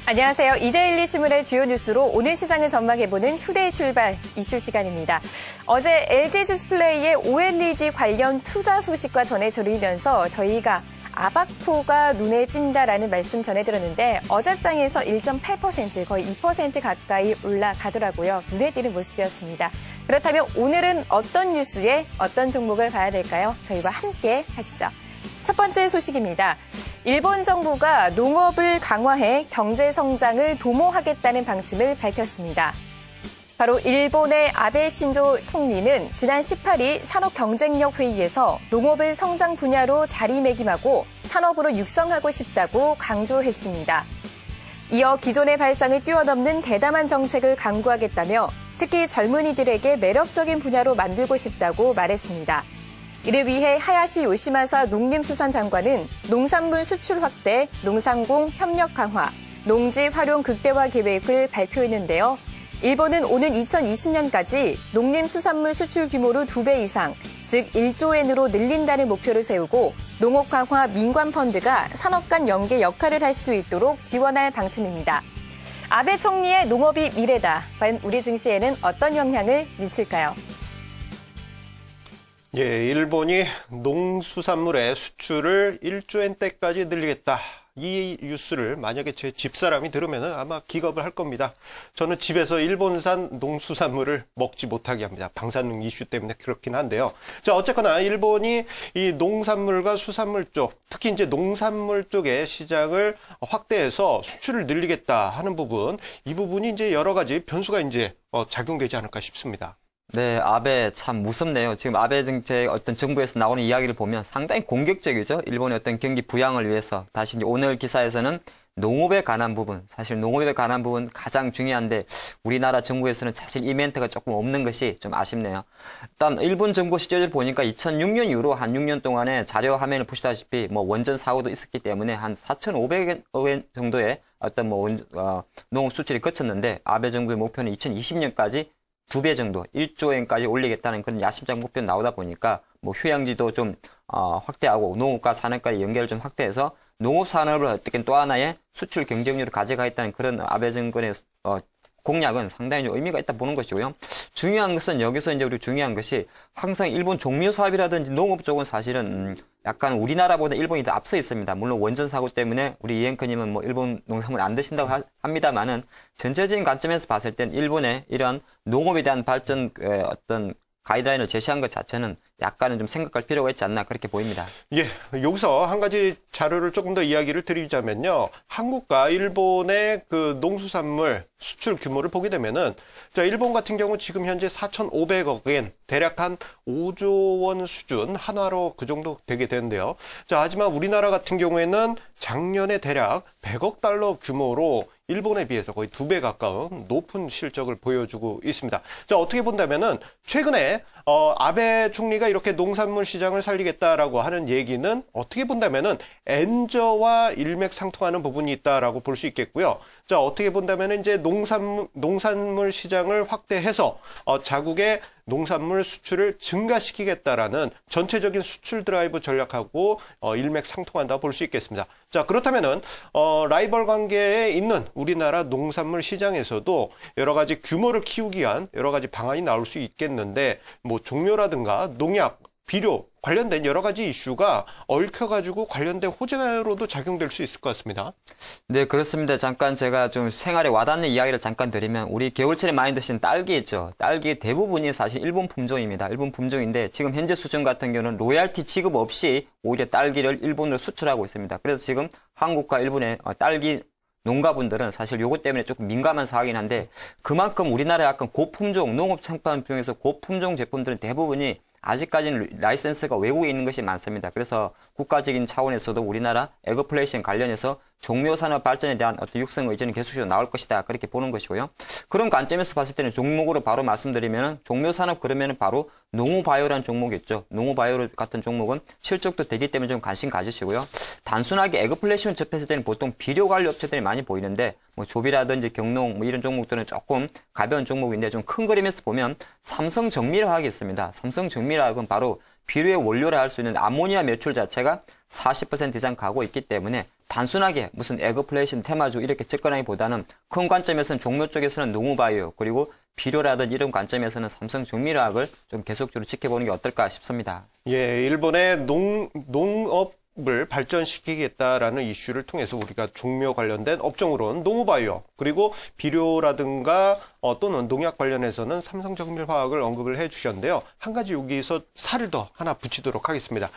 안녕하세요. 이데일리 신문의 주요 뉴스로 오늘 시장을 전망해보는 투데이 출발 이슈 시간입니다. 어제 LG디스플레이의 OLED 관련 투자 소식과 전해드리면서 저희가 아바코가 눈에 띈다라는 말씀 전해드렸는데 어제장에서 1.8% 거의 2% 가까이 올라가더라고요. 눈에 띄는 모습이었습니다. 그렇다면 오늘은 어떤 뉴스에 어떤 종목을 봐야 될까요? 저희와 함께 하시죠. 첫 번째 소식입니다. 일본 정부가 농업을 강화해 경제 성장을 도모하겠다는 방침을 밝혔습니다. 바로 일본의 아베 신조 총리는 지난 18일 산업경쟁력 회의에서 농업을 성장 분야로 자리매김하고 산업으로 육성하고 싶다고 강조했습니다. 이어 기존의 발상을 뛰어넘는 대담한 정책을 강구하겠다며 특히 젊은이들에게 매력적인 분야로 만들고 싶다고 말했습니다. 이를 위해 하야시 요시마사 농림수산장관은 농산물 수출 확대, 농상공 협력 강화, 농지 활용 극대화 계획을 발표했는데요. 일본은 오는 2020년까지 농림수산물 수출 규모를 2배 이상, 즉 1조 엔으로 늘린다는 목표를 세우고 농업 강화 민관 펀드가 산업 간 연계 역할을 할 수 있도록 지원할 방침입니다. 아베 총리의 농업이 미래다. 과연 우리 증시에는 어떤 영향을 미칠까요? 예, 일본이 농수산물의 수출을 1조 엔대까지 늘리겠다. 이 뉴스를 만약에 제 집사람이 들으면 아마 기겁을 할 겁니다. 저는 집에서 일본산 농수산물을 먹지 못하게 합니다. 방사능 이슈 때문에 그렇긴 한데요. 자, 어쨌거나 일본이 이 농산물과 수산물 쪽, 특히 이제 농산물 쪽의 시장을 확대해서 수출을 늘리겠다 하는 부분, 이 부분이 이제 여러 가지 변수가 이제 작용되지 않을까 싶습니다. 네, 아베 참 무섭네요. 지금 아베 정책 어떤 정부에서 나오는 이야기를 보면 상당히 공격적이죠. 일본의 어떤 경기 부양을 위해서. 다시 이제 오늘 기사에서는 농업에 관한 부분, 사실 농업에 관한 부분 가장 중요한데 우리나라 정부에서는 사실 이 멘트가 조금 없는 것이 좀 아쉽네요. 일단 일본 정부 시절을 보니까 2006년 이후로 한 6년 동안에 자료 화면을 보시다시피 뭐 원전 사고도 있었기 때문에 한 4,500억 원 정도의 어떤 농업 수출이 거쳤는데 아베 정부의 목표는 2020년까지 2배 정도, 1조 엔까지 올리겠다는 그런 야심작 목표 나오다 보니까 뭐 휴양지도 좀 확대하고 농업과 산업과의 연계를 좀 확대해서 농업 산업을 어떻게 또 하나의 수출 경쟁력을 가져가겠다는 그런 아베 정권의 공약은 상당히 의미가 있다 보는 것이고요. 중요한 것은 여기서 이제 우리 중요한 것이 항상 일본 종묘 사업이라든지 농업 쪽은 사실은 약간 우리나라보다 일본이 더 앞서 있습니다. 물론 원전 사고 때문에 우리 이앵커님은 뭐 일본 농산물 안 드신다고 합니다만은 전체적인 관점에서 봤을 땐 일본의 이런 농업에 대한 발전 어떤 가이드라인을 제시한 것 자체는 약간은 좀 생각할 필요가 있지 않나 그렇게 보입니다. 예, 여기서 한 가지 자료를 조금 더 이야기를 드리자면요. 한국과 일본의 그 농수산물 수출 규모를 보게 되면은 자, 일본 같은 경우 지금 현재 4,500억 엔, 대략 한 5조 원 수준 한화로 그 정도 되게 되는데요. 자, 하지만 우리나라 같은 경우에는 작년에 대략 100억 달러 규모로 일본에 비해서 거의 2배 가까운 높은 실적을 보여주고 있습니다. 자, 어떻게 본다면은 최근에 아베 총리가 이렇게 농산물 시장을 살리겠다라고 하는 얘기는 어떻게 본다면은 엔저와 일맥상통하는 부분이 있다라고 볼 수 있겠고요. 자, 어떻게 본다면은 이제 농산물 시장을 확대해서 자국의 농산물 수출을 증가시키겠다라는 전체적인 수출 드라이브 전략하고 일맥상통한다 볼 수 있겠습니다. 자, 그렇다면은 라이벌 관계에 있는 우리나라 농산물 시장에서도 여러 가지 규모를 키우기 위한 여러 가지 방안이 나올 수 있겠는데 뭐 종묘라든가 농약, 비료 관련된 여러 가지 이슈가 얽혀가지고 관련된 호재로도 작용될 수 있을 것 같습니다. 네, 그렇습니다. 잠깐 제가 좀 생활에 와닿는 이야기를 잠깐 드리면 우리 겨울철에 많이 드시는 딸기 있죠. 딸기 대부분이 사실 일본 품종입니다. 일본 품종인데 지금 현재 수준 같은 경우는 로얄티 지급 없이 오히려 딸기를 일본으로 수출하고 있습니다. 그래서 지금 한국과 일본의 딸기 농가분들은 사실 요것 때문에 조금 민감한 사항이긴 한데 그만큼 우리나라 약간 고품종 농업 상품 중에서 고품종 제품들은 대부분이 아직까지는 라이센스가 외국에 있는 것이 많습니다. 그래서 국가적인 차원에서도 우리나라 에그플레이션 관련해서 종묘 산업 발전에 대한 어떤 육성 의지는 계속적으로 나올 것이다. 그렇게 보는 것이고요. 그런 관점에서 봤을 때는 종목으로 바로 말씀드리면은 종묘 산업 그러면은 바로 농우바이오라는 종목이 있죠. 농우바이오 같은 종목은 실적도 되기 때문에 좀 관심 가지시고요. 단순하게 에그플레이션 접했을 때는 보통 비료 관리 업체들이 많이 보이는데 뭐 조비라든지 경농 뭐 이런 종목들은 조금 가벼운 종목인데 좀 큰 그림에서 보면 삼성정밀화학이 있습니다. 삼성정밀화학은 바로 비료의 원료를 할 수 있는 아모니아 매출 자체가 40% 이상 가고 있기 때문에 단순하게 무슨 에그플레이션 테마주 이렇게 접근하기보다는 큰 관점에서는 종묘 쪽에서는 농우바이오 그리고 비료라든지 이런 관점에서는 삼성정밀화학을 좀 계속적으로 지켜보는 게 어떨까 싶습니다. 예, 일본의 농업을 발전시키겠다라는 이슈를 통해서 우리가 종묘 관련된 업종으로는 농우바이오 그리고 비료라든가 또는 농약 관련해서는 삼성정밀화학을 언급을 해주셨는데요. 한 가지 여기서 살을 더 하나 붙이도록 하겠습니다.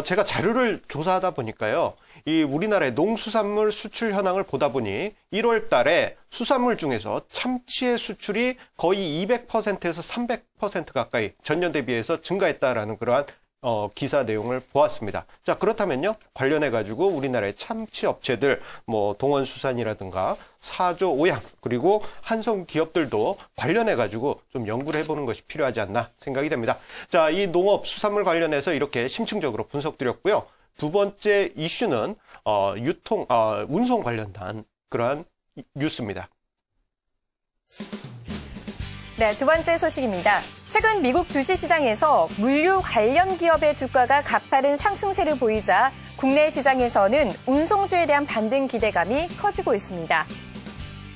제가 자료를 조사하다 보니까요. 이 우리나라의 농수산물 수출 현황을 보다 보니 1월 달에 수산물 중에서 참치의 수출이 거의 200%에서 300% 가까이 전년 대비해서 증가했다라는 그러한 기사 내용을 보았습니다. 자, 그렇다면요. 관련해가지고 우리나라의 참치 업체들, 동원수산이라든가 사조 오양, 그리고 한성 기업들도 관련해가지고 좀 연구를 해보는 것이 필요하지 않나 생각이 됩니다. 자, 이 농업, 수산물 관련해서 이렇게 심층적으로 분석드렸고요. 두 번째 이슈는, 운송 관련한 그러한 뉴스입니다. 네, 두 번째 소식입니다. 최근 미국 주식시장에서 물류 관련 기업의 주가가 가파른 상승세를 보이자 국내 시장에서는 운송주에 대한 반등 기대감이 커지고 있습니다.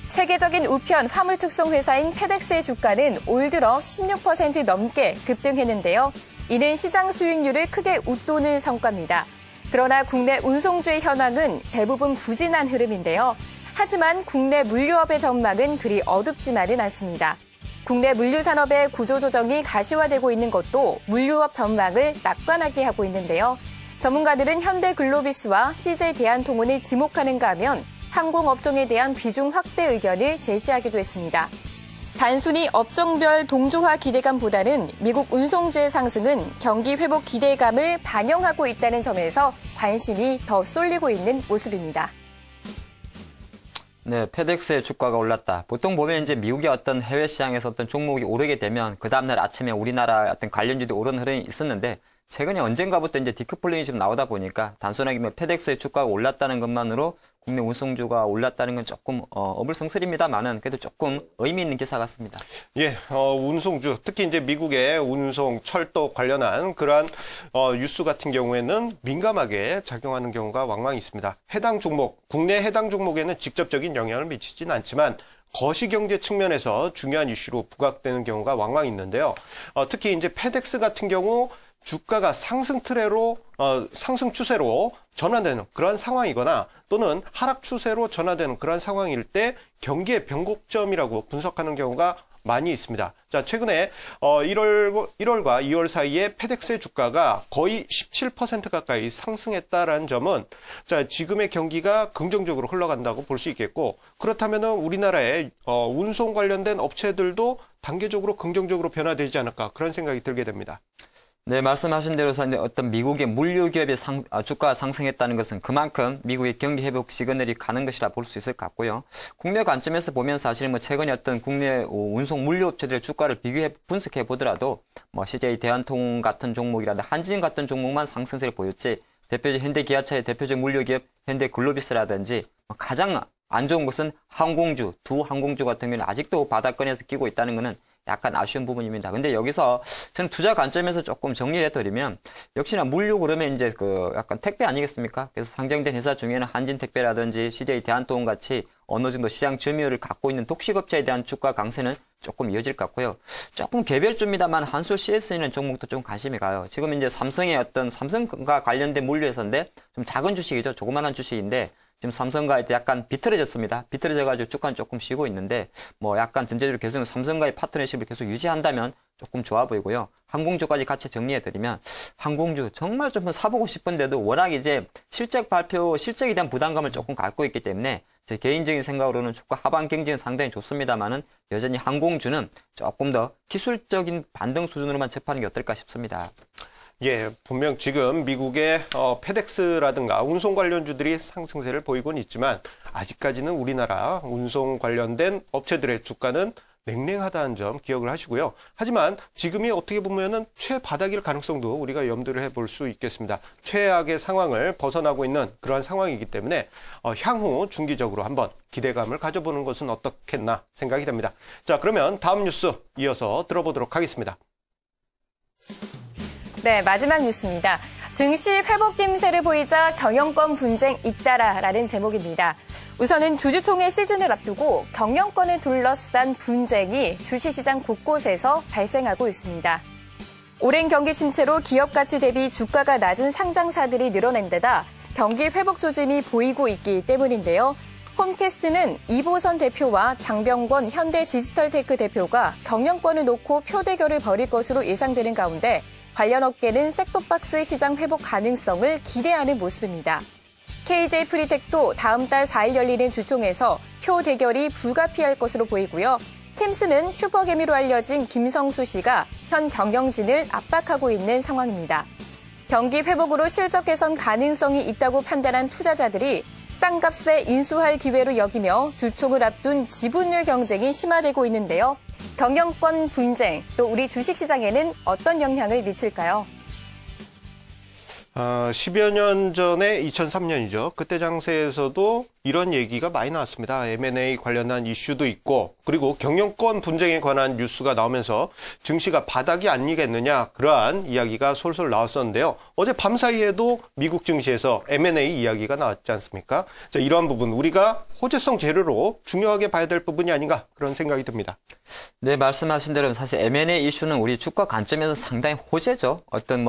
세계적인 우편 화물 특송 회사인 페덱스의 주가는 올 들어 16% 넘게 급등했는데요. 이는 시장 수익률을 크게 웃도는 성과입니다. 그러나 국내 운송주의 현황은 대부분 부진한 흐름인데요. 하지만 국내 물류업의 전망은 그리 어둡지만은 않습니다. 국내 물류산업의 구조조정이 가시화되고 있는 것도 물류업 전망을 낙관하게 하고 있는데요. 전문가들은 현대글로비스와 CJ대한통운을 지목하는가 하면 항공업종에 대한 비중 확대 의견을 제시하기도 했습니다. 단순히 업종별 동조화 기대감보다는 미국 운송주의 상승은 경기 회복 기대감을 반영하고 있다는 점에서 관심이 더 쏠리고 있는 모습입니다. 네, 페덱스의 주가가 올랐다. 보통 보면 이제 미국의 어떤 해외 시장에서 어떤 종목이 오르게 되면 그 다음날 아침에 우리나라 어떤 관련주도 오르는 흐름이 있었는데 최근에 언젠가부터 이제 디커플링이 좀 나오다 보니까 단순하게 페덱스의 주가가 올랐다는 것만으로 국내 운송주가 올랐다는 건 조금 어불성설입니다만은 그래도 조금 의미 있는 기사 같습니다. 예, 운송주 특히 이제 미국의 운송, 철도 관련한 그러한 뉴스 같은 경우에는 민감하게 작용하는 경우가 왕왕 있습니다. 해당 종목, 국내 해당 종목에는 직접적인 영향을 미치진 않지만 거시경제 측면에서 중요한 이슈로 부각되는 경우가 왕왕 있는데요. 특히 이제 페덱스 같은 경우 주가가 상승 추세로 전환되는 그런 상황이거나 또는 하락 추세로 전환되는 그런 상황일 때 경기의 변곡점이라고 분석하는 경우가 많이 있습니다. 자, 최근에 1월과 2월 사이에 페덱스의 주가가 거의 17% 가까이 상승했다라는 점은 자, 지금의 경기가 긍정적으로 흘러간다고 볼 수 있겠고 그렇다면은 우리나라의 운송 관련된 업체들도 단계적으로 긍정적으로 변화되지 않을까 그런 생각이 들게 됩니다. 네, 말씀하신 대로 어떤 미국의 물류 기업의 주가가 상승했다는 것은 그만큼 미국의 경기 회복 시그널이 가는 것이라 볼 수 있을 것 같고요. 국내 관점에서 보면 사실 최근에 어떤 국내 운송 물류 업체들의 주가를 분석해 보더라도 CJ 대한통운 같은 종목이라든지 한진 같은 종목만 상승세를 보였지 대표적 현대기아차의 대표적 물류 기업 현대글로비스라든지 가장 안 좋은 것은 항공주, 두 항공주 같은 경우는 아직도 바닥권에서 끼고 있다는 것은 약간 아쉬운 부분입니다. 근데 여기서 저는 투자 관점에서 조금 정리를 해드리면 역시나 물류 그러면 이제 약간 택배 아니겠습니까? 그래서 상장된 회사 중에는 한진택배라든지 CJ 대한통운 같이 어느 정도 시장 점유율을 갖고 있는 독식업체에 대한 주가 강세는 조금 이어질 것 같고요. 조금 개별주입니다만 한솔 CS는 종목도 좀 관심이 가요. 지금 이제 삼성과 관련된 물류 회사인데 좀 작은 주식이죠. 조그만한 주식인데 지금 삼성과에 약간 비틀어졌습니다. 비틀어져가지고 주가는 조금 쉬고 있는데 약간 전체적으로 계속 삼성과의 파트너십을 계속 유지한다면 조금 좋아 보이고요. 항공주까지 같이 정리해드리면 항공주 정말 좀 사보고 싶은데도 워낙 이제 실적에 대한 부담감을 조금 갖고 있기 때문에 제 개인적인 생각으로는 주가 하반 경쟁은 상당히 좋습니다만은 여전히 항공주는 조금 더 기술적인 반등 수준으로만 접하는 게 어떨까 싶습니다. 예, 분명 지금 미국의 페덱스라든가 운송 관련주들이 상승세를 보이고는 있지만 아직까지는 우리나라 운송 관련된 업체들의 주가는 냉랭하다는 점 기억을 하시고요. 하지만 지금이 어떻게 보면은 최바닥일 가능성도 우리가 염두를 해볼 수 있겠습니다. 최악의 상황을 벗어나고 있는 그러한 상황이기 때문에 향후 중기적으로 한번 기대감을 가져보는 것은 어떻겠나 생각이 됩니다. 자, 그러면 다음 뉴스 이어서 들어보도록 하겠습니다. 네, 마지막 뉴스입니다. 증시 회복 김세를 보이자 경영권 분쟁 잇따라라는 제목입니다. 우선은 주주총회 시즌을 앞두고 경영권을 둘러싼 분쟁이 주식시장 곳곳에서 발생하고 있습니다. 오랜 경기 침체로 기업 가치 대비 주가가 낮은 상장사들이 늘어난 데다 경기 회복 조짐이 보이고 있기 때문인데요. 홈캐스트는 이보선 대표와 장병권 현대디지털테크 대표가 경영권을 놓고 표대결을 벌일 것으로 예상되는 가운데 관련 업계는 셋톱박스 시장 회복 가능성을 기대하는 모습입니다. KJ 프리텍도 다음 달 4일 열리는 주총에서 표 대결이 불가피할 것으로 보이고요. 팀스는 슈퍼개미로 알려진 김성수 씨가 현 경영진을 압박하고 있는 상황입니다. 경기 회복으로 실적 개선 가능성이 있다고 판단한 투자자들이 싼값에 인수할 기회로 여기며 주총을 앞둔 지분율 경쟁이 심화되고 있는데요. 경영권 분쟁, 또 우리 주식시장에는 어떤 영향을 미칠까요? 10여 년 전에 2003년이죠. 그때 장세에서도 이런 얘기가 많이 나왔습니다. M&A 관련한 이슈도 있고 그리고 경영권 분쟁에 관한 뉴스가 나오면서 증시가 바닥이 아니겠느냐 그러한 이야기가 솔솔 나왔었는데요. 어제 밤사이에도 미국 증시에서 M&A 이야기가 나왔지 않습니까? 자, 이러한 부분 우리가 호재성 재료로 중요하게 봐야 될 부분이 아닌가 그런 생각이 듭니다. 네, 말씀하신 대로 사실 M&A 이슈는 우리 주가 관점에서 상당히 호재죠.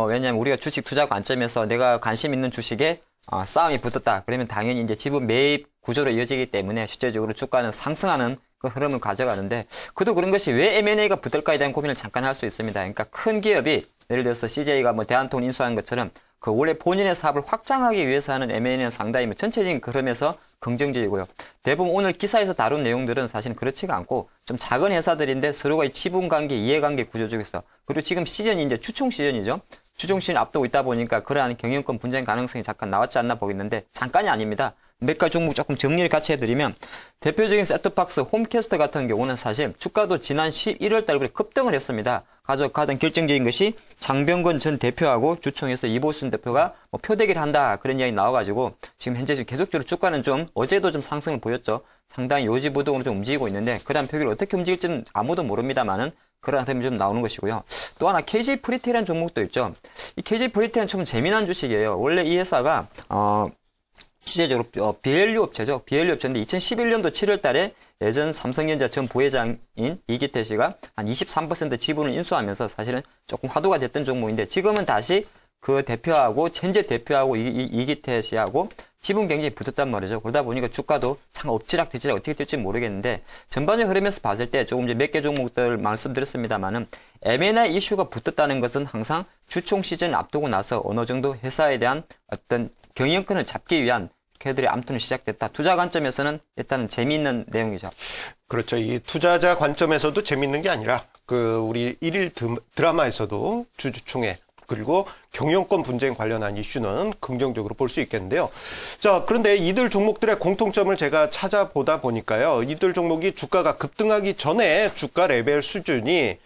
왜냐하면 우리가 주식 투자 관점에서 내가 관심 있는 주식에 싸움이 붙었다. 그러면 당연히 이제 지분 매입 구조로 이어지기 때문에 실제적으로 주가는 상승하는 그 흐름을 가져가는데 그도 그런 것이 왜 M&A가 붙을까에 대한 고민을 잠깐 할 수 있습니다. 그러니까 큰 기업이 예를 들어서 CJ가 대한통운 인수한 것처럼 그 원래 본인의 사업을 확장하기 위해서 하는 M&A는 상당히 전체적인 흐름에서 긍정적이고요. 대부분 오늘 기사에서 다룬 내용들은 사실은 그렇지가 않고 좀 작은 회사들인데 서로가 지분관계, 이해관계 구조 쪽에서 그리고 지금 시즌이 이제 추총 시즌이죠. 추종 시즌 앞두고 있다 보니까 그러한 경영권 분쟁 가능성이 잠깐 나왔지 않나 보겠는데 잠깐이 아닙니다. 몇 가지 종목 조금 정리를 같이 해드리면 대표적인 셋톱박스 홈캐스트 같은 경우는 사실 주가도 지난 11월 달부터 급등을 했습니다. 가장 결정적인 것이 장병권 전 대표하고 주총에서 이보순 대표가 표대결을 한다 그런 이야기 나와가지고 지금 현재 계속적으로 주가는 좀 어제도 좀 상승을 보였죠. 상당히 요지부동으로 좀 움직이고 있는데 그다음 표결이 어떻게 움직일지는 아무도 모릅니다만은 그런 흐름이 좀 나오는 것이고요. 또 하나 KJ 프리텍이라는 종목도 있죠. 이 KJ 프리텍은 좀 재미난 주식이에요. 원래 이 회사가 실제적으로 비엘류 업체죠. 비엘류 업체인데 2011년도 7월 달에 예전 삼성전자 전 부회장인 이기태 씨가 한 23% 지분을 인수하면서 사실은 조금 화두가 됐던 종목인데 지금은 다시 그 대표하고 현재 대표하고 이기태 씨하고 지분 경쟁이 붙었단 말이죠. 그러다 보니까 주가도 참 엎치락뒤치락 어떻게 될지 모르겠는데 전반적 흐름에서 봤을 때 조금 이제 몇 개 종목들 말씀드렸습니다만은 M&A 이슈가 붙었다는 것은 항상 주총 시즌을 앞두고 나서 어느 정도 회사에 대한 어떤 경영권을 잡기 위한 걔들의 암투는 시작됐다. 투자 관점에서는 일단은 재미있는 내용이죠. 그렇죠. 이 투자자 관점에서도 재미있는 게 아니라 우리 1일 드라마에서도 주주총회 그리고 경영권 분쟁 관련한 이슈는 긍정적으로 볼 수 있겠는데요. 자, 그런데 이들 종목들의 공통점을 제가 찾아보다 보니까요. 이들 종목이 주가가 급등하기 전에 주가 레벨 수준이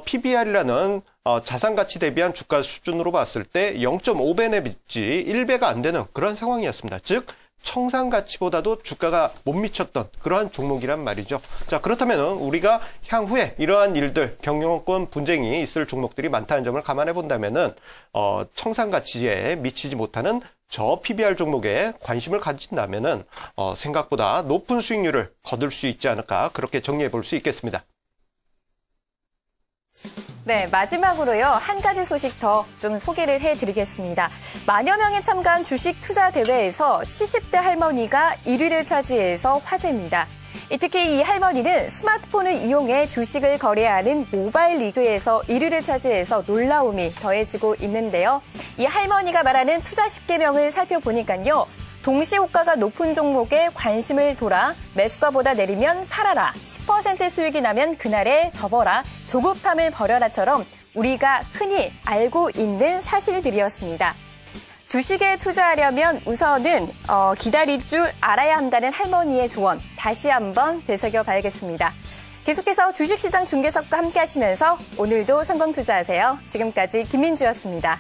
PBR이라는 자산 가치 대비한 주가 수준으로 봤을 때 0.5배 내지 1배가 안 되는 그런 상황이었습니다. 즉 청산 가치보다도 주가가 못 미쳤던 그러한 종목이란 말이죠. 자, 그렇다면 우리가 향후에 이러한 일들, 경영권 분쟁이 있을 종목들이 많다는 점을 감안해 본다면은 청산 가치에 미치지 못하는 저 PBR 종목에 관심을 가진다면은 생각보다 높은 수익률을 거둘 수 있지 않을까 그렇게 정리해 볼 수 있겠습니다. 네, 마지막으로요. 한 가지 소식 더 좀 소개를 해드리겠습니다. 만여 명이 참가한 주식 투자 대회에서 70대 할머니가 1위를 차지해서 화제입니다. 특히 이 할머니는 스마트폰을 이용해 주식을 거래하는 모바일 리그에서 1위를 차지해서 놀라움이 더해지고 있는데요. 이 할머니가 말하는 투자 10계명을 살펴보니까요. 동시호가가 높은 종목에 관심을 둬라, 매수가보다 내리면 팔아라, 10% 수익이 나면 그날에 접어라, 조급함을 버려라처럼 우리가 흔히 알고 있는 사실들이었습니다. 주식에 투자하려면 우선은 기다릴 줄 알아야 한다는 할머니의 조언 다시 한번 되새겨봐야겠습니다. 계속해서 주식시장 중개석과 함께 하시면서 오늘도 성공 투자하세요. 지금까지 김민주였습니다.